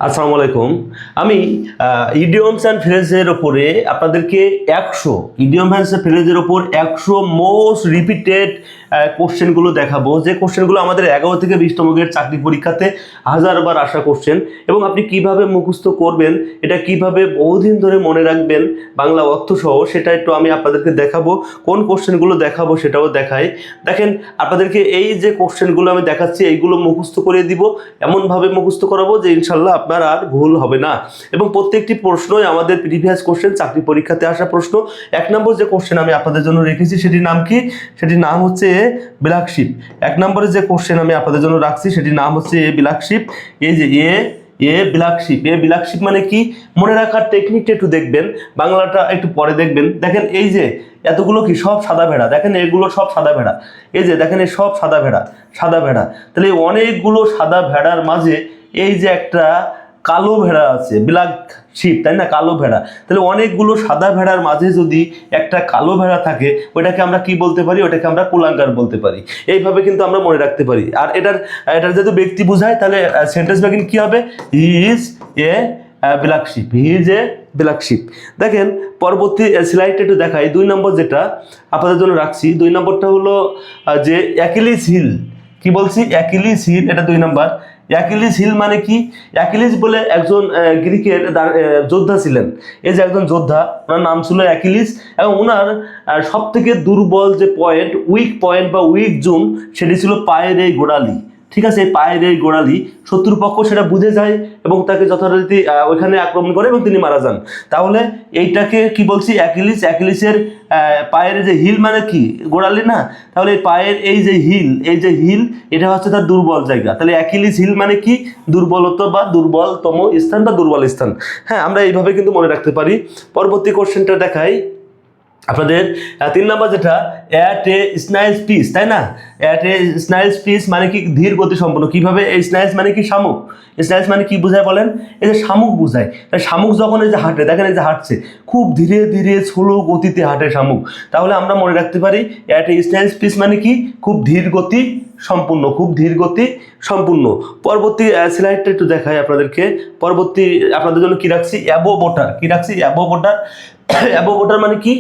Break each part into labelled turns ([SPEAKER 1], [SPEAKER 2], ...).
[SPEAKER 1] আসসালামু আলাইকুম। আমি ইডিয়মস অ্যান্ড ফ্রেজের ওপরে আপনাদেরকে 100 ইডিয়ম অ্যান্ড ফ্রেজের ওপর 100 মোস্ট রিপিটেড কোশ্চেনগুলো দেখাবো, যে কোশ্চেনগুলো আমাদের 11 থেকে 20তম গ্রেড চাকরি পরীক্ষাতে হাজারবার আসা কোশ্চেন, এবং আপনি কিভাবে মুখস্থ করবেন, এটা কিভাবে বহুদিন ধরে মনে রাখবেন বাংলা অর্থ সহ, সেটা একটু আমি আপনাদেরকে দেখাবো। কোন কোশ্চেনগুলো দেখাবো সেটাও দেখাই। দেখেন, আপনাদেরকে এই যে কোশ্চেনগুলো আমি দেখাচ্ছি এইগুলো মুখস্থ করে দিব, এমনভাবে মুখস্থ করাবো যে ইনশাল্লাহ আপনার আর ভুল হবে না। এবং প্রত্যেকটি প্রশ্নই আমাদের প্রিভিয়াস কোশ্চেন, চাকরি পরীক্ষাতে আসা প্রশ্ন। 1 নম্বর যে কোশ্চেন আমি আপনাদের জন্য রেখেছি সেটির নাম কি? সেটির নাম হচ্ছে বিলাকশিপ। 1 নম্বরে যে কোশ্চেন আমি আপনাদের জন্য রাখছি সেটির নাম হচ্ছে বিলাকশিপ। এই যে বিলাকশিপ, বিলাকশিপ মানে কি? মনে রাখার টেকনিকটা একটু দেখবেন, বাংলাটা একটু পরে দেখবেন। দেখেন এই যে এতগুলো কি সব সাদা ভেড়া, দেখেন এগুলো সব সাদা ভেড়া। এই যে দেখেন এই সব সাদা ভেড়া, সাদা ভেড়া। তাহলে অনেকগুলো সাদা ভেড়ার মাঝে এই যে একটা কালো ভেড়া আছে, ব্ল্যাক শিপ, তাই না? কালো ভেড়া। তাহলে অনেকগুলো সাদা ভেড়ার মাঝে যদি একটা কালো ভেড়া থাকে, ওটাকে আমরা কি বলতে পারি? ওটাকে আমরা কুলাঙ্গার বলতে পারি। এইভাবে কিন্তু আমরা মনে রাখতে পারি। আর এটার যেহেতু ব্যক্তি বোঝায়, তাহলে সেন্টেন্স মেকিং কি হবে? He is a black sheep, he is a black sheep. দেখেন পরবর্তী স্লাইডটা একটু দেখাই। 2 নম্বর যেটা আপনাদের জন্য রাখছি, 2 নম্বরটা হলো যে অ্যাকিলিস হিল। কি বলছি? অ্যাকিলিস হিল, এটা 2 নম্বর। অ্যাকিলিস হিল মানে কি? অ্যাকিলিস বলে একজন গ্রিকের যোদ্ধা ছিলেন। এই যে একজন যোদ্ধা, ওনার নাম ছিল অ্যাকিলিস, এবং ওনার সব থেকে দুর্বল যে পয়েন্ট, উইক পয়েন্ট বা উইক জোন, সেটি ছিল পায়ের এই গোড়ালি। ঠিক আছে, এই পায়ের এই গোড়ালি শত্রুপক্ষ সেটা বুঝে যায় এবং তাকে যথারীতি ওইখানে আক্রমণ করে এবং তিনি মারা যান। তাহলে এইটাকে কি বলছি? অ্যাকিলিস। অ্যাকিলিসের পায়ের যে হিল মানে কি? গোড়ালি না? তাহলে পায়ের এই যে হিল, এই যে হিল, এটা হচ্ছে তার দুর্বল জায়গা। তাহলে অ্যাকিলিস হিল মানে কি? দুর্বলতা বা দুর্বলতম স্থান বা দুর্বল স্থান। হ্যাঁ, আমরা এইভাবে কিন্তু মনে রাখতে পারি। পরবর্তী কোশ্চেনটা দেখাই আপনাদের। 3 নম্বর যেটা, অ্যাট এ স্নাইল স্পিচ, তাই না? অ্যাট এ স্নাইল স্পিচ মানে কি? ধীর গতি সম্পন্ন। কিভাবে? এই স্নাইলস মানে কি? শামুক। স্নাইলস মানে কি বোঝায় বলেন? এই যে শামুক বোঝায়। শামুক যখন এই যে হাঁটে, দেখেন এই যে হাঁটছে, খুব ধীরে ধীরে স্লো গতিতে হাঁটে শামুক। তাহলে আমরা মনে রাখতে পারি অ্যাট এ স্নাইল স্পিচ মানে কি? খুব ধীর গতি সম্পূর্ণ, খুব ধীর গতি সম্পূর্ণ। পরবর্তী স্লাইডটা একটু দেখাই আপনাদেরকে। পরবর্তী আপনাদের জন্য কি রাখছি? Above water. কি রাখছি? Above water. অ্যাবোভ ওয়াটার মানে কি?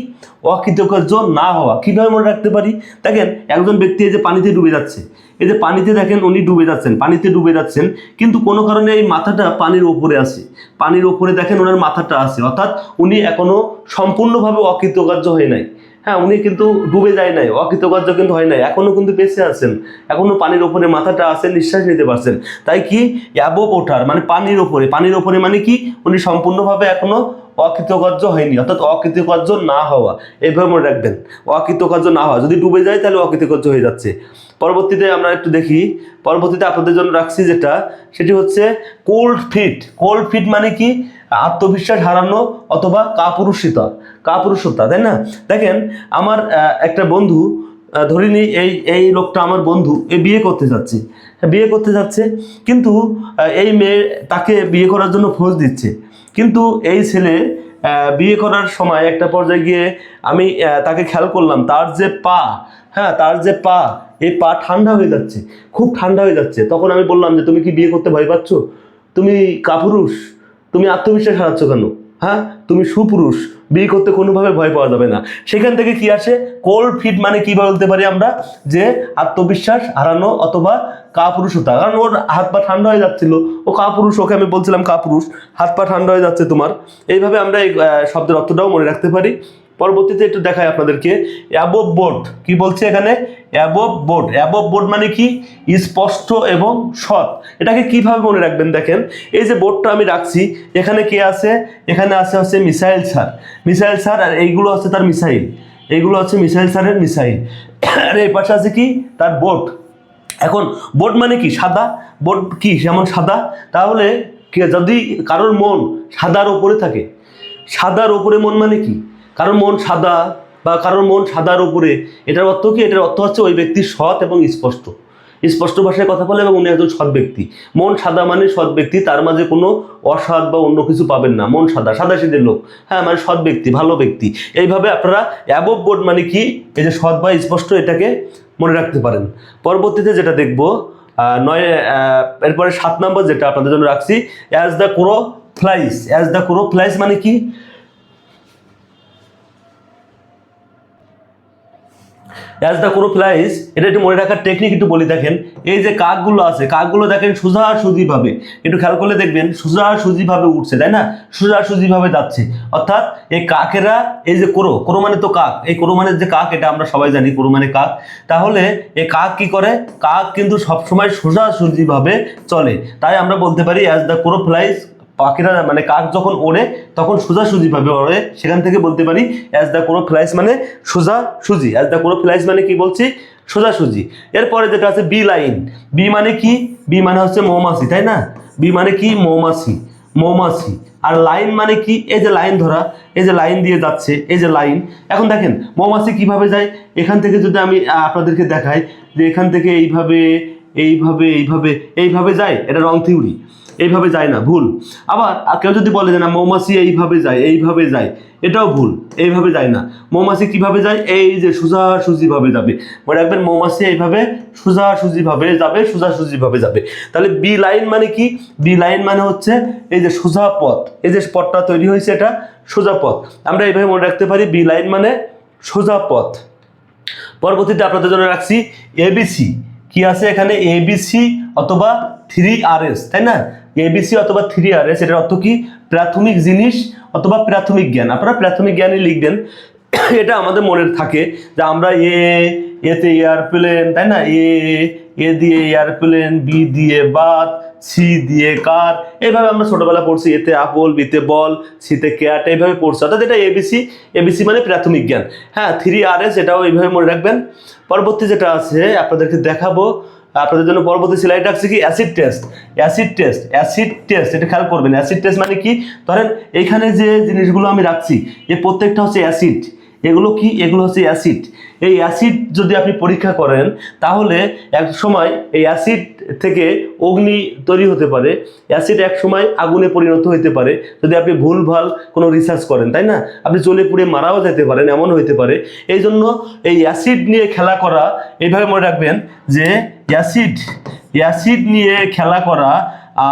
[SPEAKER 1] অকৃতকার্য না হওয়া। কিভাবে মনে রাখতে পারি? দেখেন একজন ব্যক্তি এই যে পানিতে ডুবে যাচ্ছে, এই যে পানিতে দেখেন উনি ডুবে যাচ্ছেন, পানিতে ডুবে যাচ্ছেন, কিন্তু কোনো কারণে এই মাথাটা পানির ওপরে আছে, পানির ওপরে দেখেন ওনার মাথাটা আছে, অর্থাৎ উনি এখনো সম্পূর্ণভাবে অকৃতকার্য হয় নাই। হ্যাঁ, উনি কিন্তু ডুবে যায় নাই, অকৃতকার্য কিন্তু হয় নাই, এখনো কিন্তু বেঁচে আছেন, এখনো পানির ওপরে মাথাটা আছে, নিঃশ্বাস নিতে পারছেন। তাই কি? অ্যাবোভ ওয়াটার মানে পানির ওপরে। পানির ওপরে মানে কি? উনি সম্পূর্ণভাবে এখনো অকৃতকার্য হয়নি, অর্থাৎ অকৃতকার্য না হওয়া। এইভাবে মনে রাখবেন, অকৃতকার্য না হওয়া। যদি ডুবে যায় তাহলে অকৃতকার্য হয়ে যাচ্ছে। পরবর্তীতে আমরা একটু দেখি, পরবর্তীতে আপনাদের জন্য রাখছি যেটা, সেটি হচ্ছে কোল্ড ফিট। কোল্ড ফিট মানে কি? আত্মবিশ্বাস হারানো অথবা কাপুরুষতা, কাপুরুষতা, তাই না? দেখেন আমার একটা বন্ধু, ধরিনি এই লোকটা আমার বন্ধু, বিয়ে করতে যাচ্ছে, বিয়ে করতে যাচ্ছে, কিন্তু এই মেয়ে তাকে বিয়ে করার জন্য ফোর্স দিচ্ছে। কিন্তু এই ছেলে বিয়ে করার সময় একটা পর্যায়ে গিয়ে আমি তাকে খেয়াল করলাম, তার যে পা, হ্যাঁ তার যে পা, এই পা ঠান্ডা হয়ে যাচ্ছে, খুব ঠান্ডা হয়ে যাচ্ছে। তখন আমি বললাম যে তুমি কি বিয়ে করতে ভয় পাচ্ছ? তুমি কাপুরুষ, তুমি আত্মবিশ্বাস হারাচ্ছ কেন? হ্যাঁ, তুমি সুপুরুষ, বিয়ে করতে কোনোভাবে ভয় পাওয়া যাবে না। সেখান থেকে কি আসে? কোল্ড ফিট মানে কি বলতে পারি আমরা? যে আত্মবিশ্বাস হারানো অথবা কাপুরুষতা। কারণ ওর হাত পা ঠান্ডা হয়ে যাচ্ছিল, ও কাপুরুষ, ওকে আমি বলছিলাম কাপুরুষ, হাত পা ঠান্ডা হয়ে যাচ্ছে তোমার। এইভাবে আমরা এই শব্দের অর্থটাও মনে রাখতে পারি। পরবর্তীতে একটু দেখাই আপনাদেরকে, অ্যাবোভ বোর্ড। কি বলছে এখানে? Above board. অ্যাবোভ বোর্ড মানে কি? স্পষ্ট এবং সৎ। এটাকে কিভাবে মনে রাখবেন? দেখেন এই যে বোর্ডটা আমি রাখছি, এখানে কে আছে? এখানে হচ্ছে মিসাইল স্যার, মিসাইল স্যার, আর এইগুলো হচ্ছে তার মিসাইল, এইগুলো হচ্ছে মিসাইল স্যারের মিসাইল। আর এই পাশে আছে কি? তার বোর্ড। এখন বোর্ড মানে কি? সাদা। বোর্ড কি যেমন সাদা, তাহলে যদি কারোর মন সাদার ওপরে থাকে, সাদার ওপরে মন মানে কি? কারোর মন সাদা বা কারোর মন সাদার উপরে, এটার অর্থ কি? এটার অর্থ হচ্ছে ওই ব্যক্তি সৎ এবং স্পষ্ট, স্পষ্ট ভাষায় কথা বলে এবং উনি একজন সৎ ব্যক্তি। মন সাদা মানে সৎ ব্যক্তি, তার মাঝে কোনো অসৎ বা অন্য কিছু পাবেন না। মন সাদা, সাদা সিধের লোক, হ্যাঁ মানে সৎ ব্যক্তি, ভালো ব্যক্তি। এইভাবে আপনারা অ্যাবোভ বোর্ড মানে কি? এই যে সৎ বা স্পষ্ট, এটাকে মনে রাখতে পারেন। পরবর্তীতে যেটা দেখব, এরপরে 7 নম্বর যেটা আপনাদের জন্য রাখছি, as the crow flies. As the crow flies মানে কি? অ্যাজ দ্য ক্রো ফ্লাইস, এটা একটু মনে রাখার টেকনিক একটু বলি। দেখেন এই যে কাকগুলো আছে, কাকগুলো দেখেন সোজাসুজিভাবে, একটু খেয়াল করলে দেখবেন সোজাসুজিভাবে উঠছে, তাই না? সোজাসুজিভাবে যাচ্ছে। অর্থাৎ এই কাকেরা, এই যে ক্রো, ক্রো মানে তো কাক, এই ক্রো মানে যে কাক, এটা আমরা সবাই জানি ক্রো মানে কাক। তাহলে এই কাক কি করে? কাক কিন্তু সবসময় সোজাসুজিভাবে চলে। তাই আমরা বলতে পারি অ্যাজ দ্য ক্রো ফ্লাইস, পাখিরা মানে কাক যখন ওড়ে তখন সোজাসুজিভাবে ওড়ে, সেখান থেকে বলতে পারি অ্যাজ দ্য ক্রো ফ্লাইস মানে সোজাসুজি। অ্যাজ দ্য ক্রো ফ্লাইস মানে কি বলছি? সোজাসুজি। এরপরে যেটা আছে বি লাইন। বি মানে কি? বি মানে হচ্ছে মৌমাছি, তাই না? বি মানে কি? মৌমাছি, মৌমাছি। আর লাইন মানে কি? এই যে লাইন ধরা, এই যে লাইন দিয়ে যাচ্ছে, এই যে লাইন। এখন দেখেন মৌমাছি কিভাবে যায়, এখান থেকে যদি আমি আপনাদেরকে দেখাই যে এখান থেকে এইভাবে এইভাবে এইভাবে এইভাবে যায়, এটা রং থিওরি, এইভাবে যায় না, ভুল। আবার কেউ যদি বলে যে না মৌমাছি এইভাবে যায়, এইভাবে যায়, এটাও ভুল, এইভাবে যায় না। মৌমাছি কিভাবে যায়? এই যে সোজাসুজিভাবে যাবে। মনে রাখবেন মৌমাছি এইভাবে সোজাসুজিভাবে যাবে, সোজাসুজিভাবে যাবে। তাহলে বি লাইন মানে কি? বি লাইন মানে হচ্ছে এই যে সোজা পথ, এই যে পথটা তৈরি হয়েছে এটা সোজা পথ। আমরা এইভাবে মনে রাখতে পারি বি লাইন মানে সোজা পথ। পরবর্তীতে আপনাদের জন্য রাখছি এবিসি। কি আছে এখানে? এবিসি অথবা 3RS, তাই না? এবিসি অথবা 3RS, এটার অর্থ কি? প্রাথমিক জিনিস অথবা প্রাথমিক জ্ঞান। আপনারা প্রাথমিক জ্ঞানই লিখবেন, এটা আমাদের মনে থাকে যে আমরা এতে এয়ারপ্লেন, তাই না? এ দিয়ে এয়ারপ্লেন, বি দিয়ে বাত, সি দিয়ে কার, এইভাবে আমরা ছোটবেলা পড়ছি। এতে আপল, বিতে বল, সিতে ক্যাট, এইভাবে পড়ছি। অর্থাৎ এটা এবিসি। এবিসি মানে প্রাথমিক জ্ঞান। হ্যাঁ, 3RS এটাও এইভাবে মনে রাখবেন। পরবর্তী যেটা আছে আপনাদেরকে দেখাবো, আপনাদের জন্য পরবর্তী স্লাইড রাখছি কি? Acid test. Acid test, acid test, এটা খেয়াল করবেন। অ্যাসিড টেস্ট মানে কি? ধরেন এইখানে যে জিনিসগুলো আমি রাখছি, এই প্রত্যেকটা হচ্ছে অ্যাসিড। এগুলো কি? এগুলো হচ্ছে অ্যাসিড। এই অ্যাসিড যদি আপনি পরীক্ষা করেন তাহলে এক সময় এই অ্যাসিড থেকে অগ্নি তৈরি হতে পারে, অ্যাসিড এক সময় আগুনে পরিণত হতে পারে যদি আপনি ভুলভাল কোনো রিসার্চ করেন, তাই না? আপনি জ্বলে পুড়ে মারাও যেতে পারেন, এমন হতে পারে। এই জন্য এই অ্যাসিড নিয়ে খেলা করা, এইভাবে মনে রাখবেন যে অ্যাসিড নিয়ে খেলা করা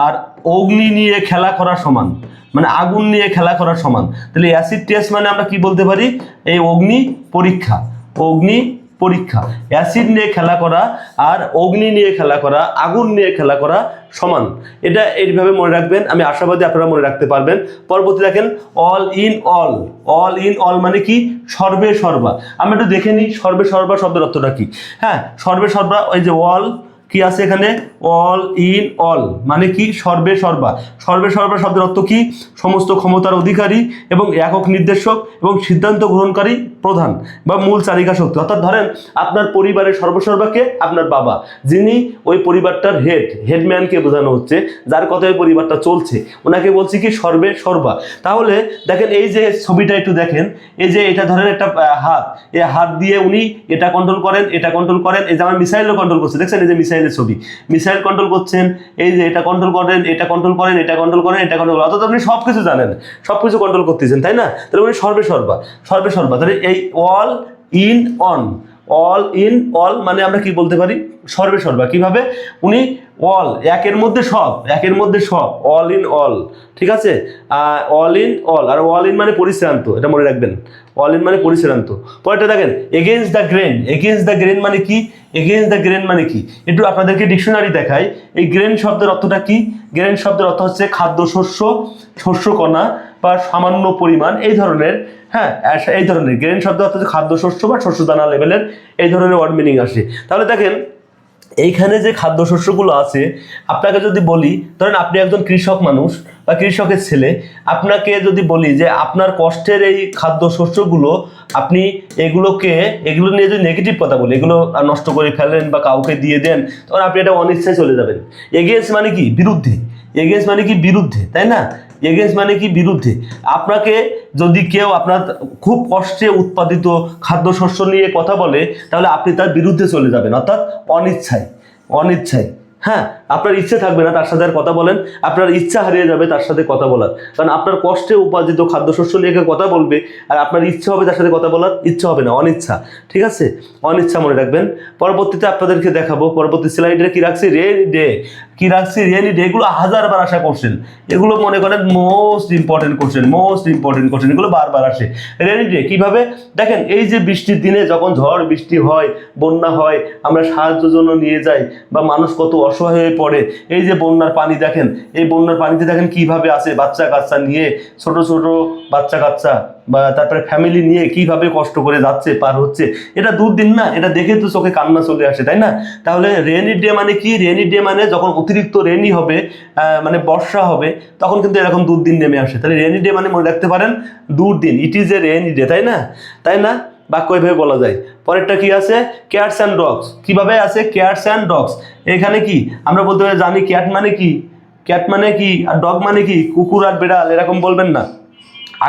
[SPEAKER 1] আর অগ্নি নিয়ে খেলা করা সমান, মানে আগুন নিয়ে খেলা করা সমান। তাহলে অ্যাসিড টেস্ট মানে আমরা কি বলতে পারি? এই অগ্নি পরীক্ষা, অগ্নি পরীক্ষা। অ্যাসিড নিয়ে খেলা করা আর অগ্নি নিয়ে খেলা করা, আগুন নিয়ে খেলা করা সমান। এটা এইভাবে মনে রাখবেন, আমি আশাবাদী আপনারা মনে রাখতে পারবেন। পরবর্তী দেখেন all in all. All in all মানে কি? সর্বে সর্বা। আমরা একটু দেখে নিই সর্বে সর্বা শব্দের অর্থটা কি। হ্যাঁ, সর্বে সর্বা, ওই যে অল কি আছে এখানে? অল ইন অল মানে কি? সর্বে সর্বা। সর্বে সর্বা শব্দের অর্থ কি? সমস্ত ক্ষমতার অধিকারী এবং একক নির্দেশক এবং সিদ্ধান্ত গ্রহণকারী প্রধান বা মূল চালিকা শক্তি। অর্থাৎ ধরেন আপনার পরিবারের সর্বসর্বাকে আপনার বাবা, যিনি ওই পরিবারটার হেডম্যানকে বোঝানো হচ্ছে, যার কথায় পরিবারটা চলছে, ওনাকে বলছি কি? সর্বে সর্বা। তাহলে দেখেন এই যে ছবিটা একটু দেখেন, এই যে এটা ধরেন একটা হাত, এই হাত দিয়ে উনি এটা কন্ট্রোল করেন, এটা কন্ট্রোল করেন। এই যে আমার মিসাইলও কন্ট্রোল করছে, দেখছেন? এই যে মিসাইলের ছবি, মিসাইল কন্ট্রোল করছেন, এই যে এটা কন্ট্রোল করেন, এটা কন্ট্রোল করেন, এটা কন্ট্রোল করেন, এটা কন্ট্রোল করেন। অর্থাৎ আপনি সব কিছু জানেন, সব কিছু কন্ট্রোল করতেছেন, তাই না? তাহলে উনি সর্বে সর্বা, সর্বে সর্বা। তাহলে এই all in on, all in all মানে আমরা কি বলতে পারি? সর্বে সর্বা। কিভাবে? উনি অল, একের মধ্যে সব, একের মধ্যে সব, অল ইন অল, ঠিক আছে? অল ইন অল, আর অল ইন মানে পরিশ্রান্ত, এটা মনে রাখবেন। অল ইন মানে পরিশ্রান্ত। পরেরটা দেখেন against the grain. Against the grain মানে কি? এগেইনস্ট দ্য গ্রেন মানে কি? একটু আপনাদেরকে ডিকশনারি দেখাই। এই গ্রেন শব্দের অর্থটা কি? গ্রেন শব্দের অর্থ হচ্ছে খাদ্যশস্য, শস্যকণা বা সামান্য পরিমাণ, এই ধরনের। হ্যাঁ, এই ধরনের গ্রেন শব্দের অর্থ হচ্ছে খাদ্যশস্য বা শস্যদানা লেভেলের, এই ধরনের ওয়ার্ড মিনিং আসে। তাহলে দেখেন এইখানে যে খাদ্যশস্যগুলো আছে, আপনাকে যদি বলি, ধরেন আপনি একজন কৃষক মানুষ বা কৃষকের ছেলে, আপনাকে যদি বলি যে আপনার কষ্টের এই খাদ্যশস্যগুলো আপনি এগুলো নিয়ে যদি নেগেটিভ কথা বলি, এগুলো নষ্ট করে ফেলেন বা কাউকে দিয়ে দেন, তখন আপনি এটা অনিচ্ছায় চলে যাবেন। এগেন্স্ট মানে কি? বিরুদ্ধে। এগেন্স্ট মানে কি? বিরুদ্ধে, তাই না? এগেন্স্ট মানে কি? বিরুদ্ধে। আপনাকে যদি কেউ আপনার খুব কষ্টে উৎপাদিত খাদ্যশস্য নিয়ে কথা বলে, তাহলে আপনি তার বিরুদ্ধে চলে যাবেন, অর্থাৎ অনিচ্ছায়, অনিচ্ছায়। হ্যাঁ, আপনার ইচ্ছে থাকবে না তার সাথে আর কথা বলেন, আপনার ইচ্ছা হারিয়ে যাবে তার সাথে কথা বলার, কারণ আপনার কষ্টে উপার্জিত খাদ্যশস্য নিয়ে কথা বলবে আর আপনার ইচ্ছা হবে তার সাথে কথা বলার, ইচ্ছা হবে না, অনিচ্ছা। ঠিক আছে, অনিচ্ছা মনে রাখবেন। পরবর্তীতে আপনাদেরকে দেখাবো, পরবর্তী স্লাইডে কি রাখছি, রেনি ডে, কি রাখছি, রেনি ডে। এগুলো হাজারবার আসা কোশ্চেন, এগুলো মনে করেন most important question, most important question, এগুলো বারবার আসে। রেনি ডে কিভাবে দেখেন, এই যে বৃষ্টির দিনে যখন ঝড় বৃষ্টি হয়, বন্যা হয়, আমরা সাহায্যের জন্য নিয়ে যাই বা মানুষ কত অসহায় হয়ে পড়ে, এই যে বন্যার পানি দেখেন, এই বন্যার পানিতে দেখেন কিভাবে আসে বাচ্চা কাচ্চা নিয়ে, ছোট ছোট বাচ্চা কাচ্চা বা তারপরে ফ্যামিলি নিয়ে কিভাবে কষ্ট করে যাচ্ছে, পার হচ্ছে। এটা দুর্দিন না, এটা দেখে তো চোখে কান্না চলে আসে, তাই না? তাহলে রেনি ডে মানে কি, রেনি ডে মানে যখন অতিরিক্ত রেনি হবে, মানে বর্ষা হবে, তখন কিন্তু এরকম দুর্দিন নেমে আসে। তাহলে রেনি ডে মানে মনে রাখতে পারেন দুর্দিন, it is a rainy day, তাই না? তাই না, বাক্য এভাবে বলা যায়। পরেরটা কি আছে, ক্যাটস অ্যান্ড ডগস। কিভাবে আছে, ক্যাটস অ্যান্ড ডগস। এখানে কি আমরা বলতে পারি, জানি ক্যাট মানে কি, ক্যাট মানে কি, আর ডগ মানে কি, কুকুর আর বিড়াল, এরকম বলবেন না।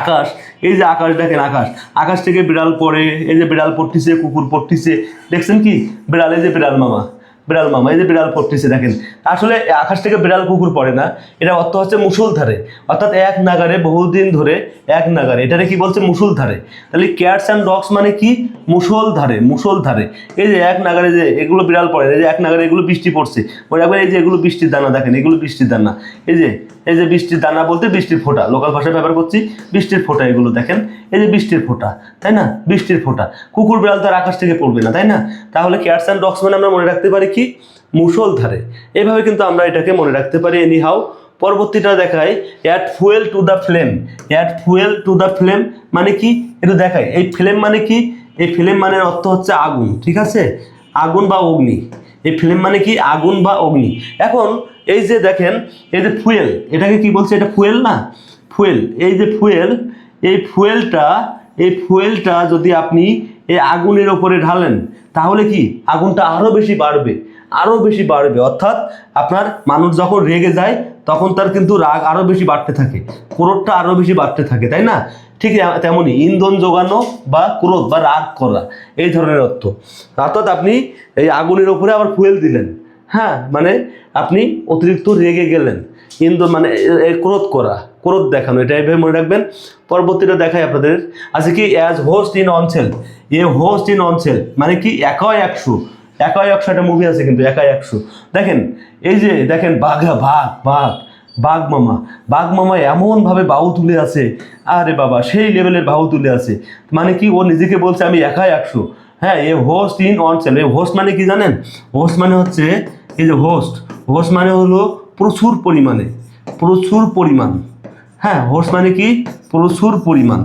[SPEAKER 1] আকাশ, এই যে আকাশ দেখেন, আকাশ, আকাশ থেকে বিড়াল পড়ে, এই যে বিড়াল পড়তেছে, কুকুর পড়তেছে, দেখছেন কি, বিড়াল, এই যে বিড়াল মামা, বিড়াল মামা, এই যে বিড়াল পড়তেছে দেখেন। আসলে আকাশ থেকে বিড়াল কুকুর পড়ে না, এটা অর্থ হচ্ছে মুষলধারে, অর্থাৎ এক নাগারে বহুদিন ধরে, এক নাগারে, এটারে কি বলছে, মুষলধারে। তাহলে ক্যাটস অ্যান্ড ডগস মানে কি, মুষলধারে, মুষলধারে। এই যে এক নাগারে যে এগুলো বিড়াল পড়ে, এই যে এক নাগারে এগুলো বৃষ্টি পড়ছে, মনে রাখবেন এই যে এগুলো বৃষ্টির দানা, দেখেন এগুলো বৃষ্টির দানা, এই যে, এই যে বৃষ্টির দানা বলতে বৃষ্টির ফোঁটা, লোকাল ভাষায় ব্যবহার করছি, বৃষ্টির ফোঁটা, এগুলো দেখেন, এই যে বৃষ্টির ফোঁটা, তাই না, বৃষ্টির ফোঁটা। কুকুর বিড়াল তো আর আকাশ থেকে পড়বে না, তাই না? তাহলে ক্যাটস অ্যান্ড ডগস মানে আমরা মনে রাখতে পারি কি, মুষলধারে। এইভাবে কিন্তু আমরা এটাকে মনে রাখতে পারি। এনি হাউ, পরবর্তীটা দেখায়, add fuel to the flame. Add fuel to the flame মানে কি, এটা দেখায়। এই ফ্লেম মানে কি, এই ফ্লেম মানে অর্থ হচ্ছে আগুন, ঠিক আছে, আগুন বা অগ্নি। এই ফ্লেম মানে কি, আগুন বা অগ্নি। এখন এই যে দেখেন, এই যে ফুয়েল, এটাকে কি বলছে, এটা ফুয়েল না, ফুয়েল, এই যে ফুয়েল, এই ফুয়েলটা, এই ফুয়েলটা যদি আপনি এই আগুনের ওপরে ঢালেন, তাহলে কি আগুনটা আরো বেশি বাড়বে, আরো বেশি বাড়বে। অর্থাৎ আপনার মানুষ যখন রেগে যায় তখন তার কিন্তু রাগ আরো বেশি বাড়তে থাকে, ক্রোধটা আরো বেশি বাড়তে থাকে, তাই না? ঠিক তেমনই ইন্ধন যোগানো বা ক্রোধ বা রাগ করা, এই ধরনের অর্থ। অর্থাৎ আপনি এই আগুনের উপরে আবার ফুয়েল দিলেন, হ্যাঁ, মানে আপনি অতিরিক্ত রেগে গেলেন, ইন্ধন মানে ক্রোধ করা, ক্রোধ দেখানো, এটা এইভাবে মনে রাখবেন। পরবর্তীটা দেখাই আপনাদের, আছে কি, as host in oneself. A host in oneself মানে কি, একাই একশো, একাই একশো, একটা মুভি আছে কিন্তু, একাই একশো। দেখেন এই যে দেখেন, বাঘা, বাঘ, বাঘ, বাঘ মামা, বাঘ মামা এমনভাবে বাহু তুলে আছে, আরে বাবা সেই লেভেলের বাহু তুলে আছে। মানে কি, ও নিজেকে বলছে আমি একাই একশো। হ্যাঁ, এ হোস্ট ইন অনসেল। এই হোস্ট মানে কি জানেন, হোস্ট মানে হচ্ছে, এই যে হোস্ট, হোস্ট মানে হলো প্রচুর পরিমাণে, প্রচুর পরিমাণ। হ্যাঁ, হোস্ট মানে কি, প্রচুর পরিমাণ,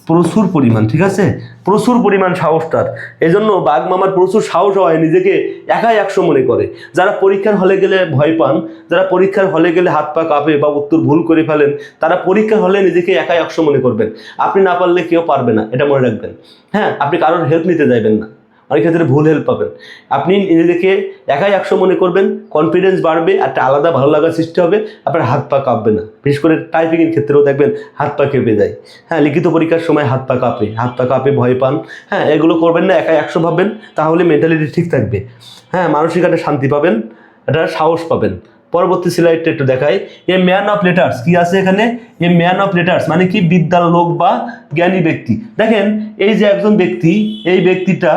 [SPEAKER 1] প্রচুর পরিমাণ, ঠিক আছে, প্রচুর পরিমাণ সাহসটার। এই জন্য বাঘ মামার প্রচুর সাহস হয়, নিজেকে একাই একশো মনে করে। যারা পরীক্ষার হলে গেলে ভয় পান, যারা পরীক্ষার হলে গেলে হাত পা কাঁপে বা উত্তর ভুল করে ফেলেন, তারা পরীক্ষার হলে নিজেকে একাই একশো মনে করবেন। আপনি না পারলে কেউ পারবে না, এটা মনে রাখবেন। হ্যাঁ, আপনি কারোর হেল্প নিতে যাইবেন না, অনেক ক্ষেত্রে ভুল হেল্প পাবেন। আপনি নিজেকে একাই একশো মনে করবেন, কনফিডেন্স বাড়বে, একটা আলাদা ভালো লাগার সৃষ্টি হবে, আপনার হাত পা কাঁপবে না। বিশেষ করে টাইপিংয়ের ক্ষেত্রেও দেখবেন হাত পা কেঁপে যায়। হ্যাঁ, লিখিত পরীক্ষার সময় হাত পা কাঁপে, হাত পা কাঁপে, ভয় পান। হ্যাঁ, এগুলো করবেন না, একাই একশো ভাববেন, তাহলে মেন্টালিটি ঠিক থাকবে। হ্যাঁ, মানসিক একটা শান্তি পাবেন, একটা সাহস পাবেন। পরবর্তী স্লাইডটা একটু দেখাই, এ ম্যান অফ লেটার্স। কি আছে এখানে, এ ম্যান অফ লেটার্স মানে কি, বিদ্যার লোক বা জ্ঞানী ব্যক্তি। দেখেন এই যে একজন ব্যক্তি, এই ব্যক্তিটা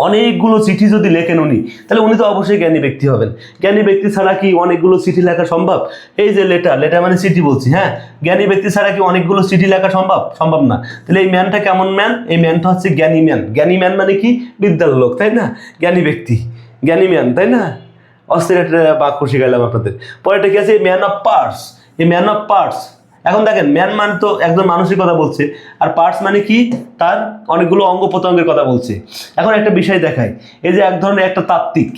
[SPEAKER 1] অনেকগুলো চিঠি যদি লেখেন উনি, তাহলে উনি তো অবশ্যই জ্ঞানী ব্যক্তি হবেন। জ্ঞানী ব্যক্তি ছাড়া কি অনেকগুলো চিঠি লেখা সম্ভব? এই যে লেটার, লেটার মানে চিঠি বলছি, হ্যাঁ, জ্ঞানী ব্যক্তি ছাড়া কি অনেকগুলো চিঠি লেখা সম্ভব? সম্ভব না। তাহলে এই ম্যানটা কেমন ম্যান? এই ম্যানটা হচ্ছে জ্ঞানী ম্যান। জ্ঞানী ম্যান মানে কি, বিদ্যার লোক, তাই না, জ্ঞানী ব্যক্তি, জ্ঞানী ম্যান, তাই না? অস্থির একটা বাক্য শিখাইলাম আপনাদের। পরেরটা কি আছে, ম্যান অফ পার্টস। এই ম্যান অফ পার্টস, এখন দেখেন ম্যান মানে তো একজন মানুষের কথা বলছে, আর পার্টস মানে কি, তার অনেকগুলো অঙ্গ প্রত্যঙ্গের কথা বলছে। এখন একটা বিষয় দেখায়, এই যে এক ধরনের একটা তাত্ত্বিক,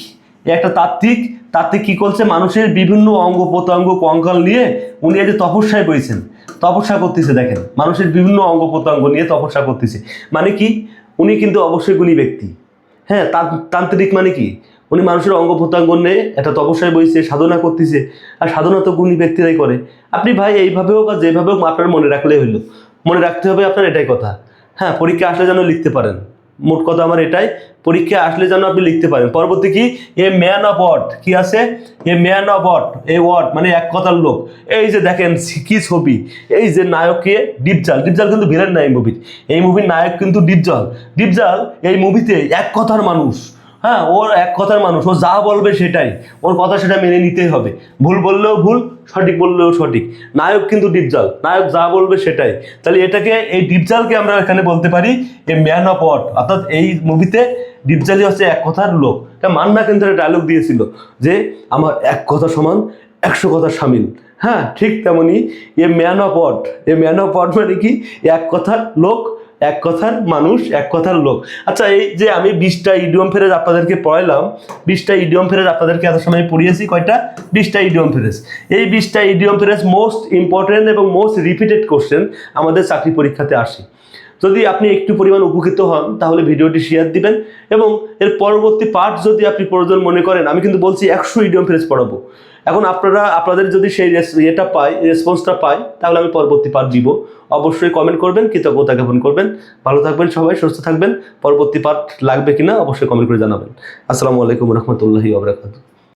[SPEAKER 1] একটা তাত্ত্বিক, তাত্ত্বিক কি করছে, মানুষের বিভিন্ন অঙ্গ প্রত্যঙ্গ কঙ্কাল নিয়ে উনি এই যে তপস্যায় বইছেন, তপস্যা করতেছে। দেখেন মানুষের বিভিন্ন অঙ্গ প্রত্যঙ্গ নিয়ে তপস্যা করতেছে, মানে কি উনি কিন্তু অবশ্যই গুণী ব্যক্তি। হ্যাঁ, তান্ত্রিক মানে কি, উনি মানুষের অঙ্গ প্রত্যঙ্গ নিয়ে একটা তপস্যায় বইছে, সাধনা করতেছে। আর সাধনা তো গুণী ব্যক্তিরাই করে। আপনি ভাই এইভাবে হোক আর যেভাবে হোক আপনার মনে রাখলেই হইলো, মনে রাখতে হবে আপনার, এটাই কথা। হ্যাঁ, পরীক্ষা আসলে যেন লিখতে পারেন, মোট কথা আমার এটাই, পরীক্ষায় আসলে যেন আপনি লিখতে পারেন। পরবর্তী কি, এ ম্যান অফ ওয়ার্ড, কি আছে, এ ম্যান অফ ওয়ার্ড, এই ওয়ার্ড মানে এক কথার লোক। এই যে দেখেন কি ছবি, এই যে নায়ককে ডিপজল, ডিপজল কিন্তু ভিলেন না এই মুভির, এই মুভির নায়ক কিন্তু ডিপজল। ডিপজল এই মুভিতে এক কথার মানুষ, হ্যাঁ, ওর এক কথার মানুষ, ও যা বলবে সেটাই, ওর কথা সেটা মেনে নিতেই হবে, ভুল বললেও ভুল, সঠিক বললেও সঠিক। নায়ক কিন্তু ডিপজল, নায়ক যা বলবে সেটাই। তাহলে এটাকে, এই ডিপজলকে আমরা এখানে বলতে পারি এ ম্যান অফ ওয়ার্ড, অর্থাৎ এই মুভিতে ডিপজলই হচ্ছে এক কথার লোক। মান্না কিন্তু ডায়লগ দিয়েছিল যে আমার এক কথা সমান 100 কথা সামিল। হ্যাঁ, ঠিক তেমনই a man of word, a man of word মানে কি, এক কথার লোক, এক কথার মানুষ, এক কথার লোক। আচ্ছা, এই যে আমি 20টা ইডিয়ম ফ্রেজ আপনাদেরকে পড়াইলাম, 20টা ইডিয়ম ফ্রেজ আপনাদেরকে এত সময় পড়িয়েছি, কয়টা, 20টা ইডিয়ম ফ্রেজ। এই 20টা ইডিয়ম ফ্রেজ মোস্ট ইম্পর্টেন্ট এবং মোস্ট রিপিটেড কোশ্চেন আমাদের চাকরি পরীক্ষাতে আসে। যদি আপনি একটু পরিমাণ উপকৃত হন তাহলে ভিডিওটি শেয়ার দিবেন, এবং এর পরবর্তী পার্ট যদি আপনি প্রয়োজন মনে করেন, আমি কিন্তু বলছি 100 ইডিয়ম ফ্রেজ পড়াবো। এখন আপনাদের যদি সেই এটা পাই, রেসপন্সটা পাই, তাহলে আমি পরবর্তী পার্ট দিব। অবশ্যই কমেন্ট করবেন, কৃতজ্ঞতা জ্ঞাপন করবেন। ভালো থাকবেন সবাই, সুস্থ থাকবেন। পরবর্তী পার্ট লাগবে কিনা অবশ্যই কমেন্ট করে জানাবেন। আসসালামু আলাইকুম রহমতুল্লাহি ওয়া বারাকাতুহু।